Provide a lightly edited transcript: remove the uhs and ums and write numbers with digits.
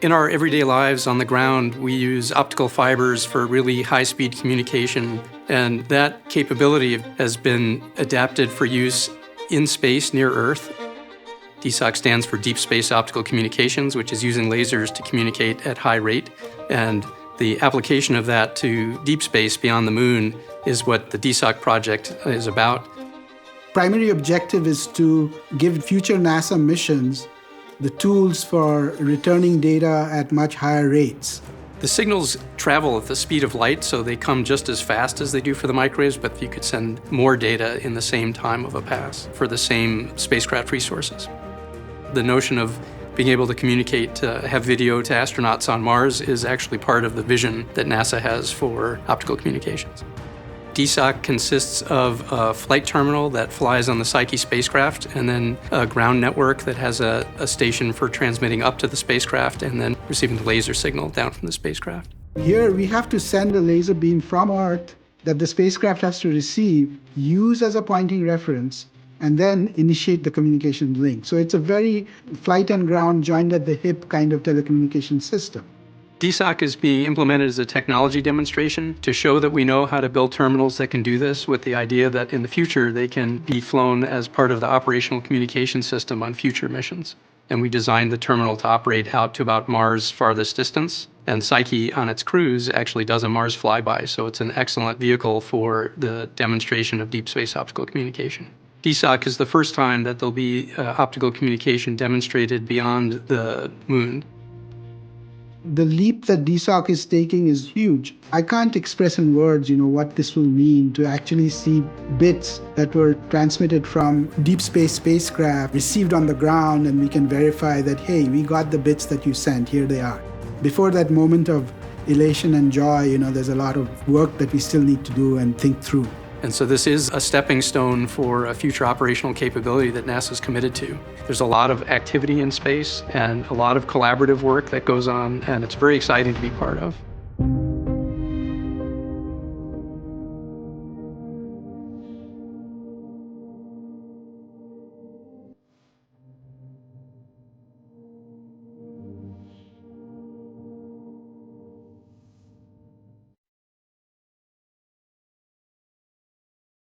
In our everyday lives on the ground, we use optical fibers for really high-speed communication, and that capability has been adapted for use in space near Earth. DSOC stands for Deep Space Optical Communications, which is using lasers to communicate at high rate, and the application of that to deep space beyond the moon is what the DSOC project is about. Primary objective is to give future NASA missions the tools for returning data at much higher rates. The signals travel at the speed of light, so they come just as fast as they do for the microwaves, but you could send more data in the same time of a pass for the same spacecraft resources. The notion of being able to communicate, have video to astronauts on Mars is actually part of the vision that NASA has for optical communications. DSOC consists of a flight terminal that flies on the Psyche spacecraft, and then a ground network that has a station for transmitting up to the spacecraft and then receiving the laser signal down from the spacecraft. Here we have to send a laser beam from Earth that the spacecraft has to receive, use as a pointing reference, and then initiate the communication link. So it's a very flight and ground joined at the hip kind of telecommunication system. DSOC is being implemented as a technology demonstration to show that we know how to build terminals that can do this, with the idea that in the future they can be flown as part of the operational communication system on future missions. And we designed the terminal to operate out to about Mars' farthest distance. And Psyche on its cruise actually does a Mars flyby, so it's an excellent vehicle for the demonstration of deep space optical communication. DSOC is the first time that there'll be optical communication demonstrated beyond the moon. The leap that DSOC is taking is huge. I can't express in words, what this will mean to actually see bits that were transmitted from deep space spacecraft received on the ground, and we can verify that, hey, we got the bits that you sent, here they are. Before that moment of elation and joy, there's a lot of work that we still need to do and think through. And so this is a stepping stone for a future operational capability that NASA's committed to. There's a lot of activity in space and a lot of collaborative work that goes on, and it's very exciting to be part of.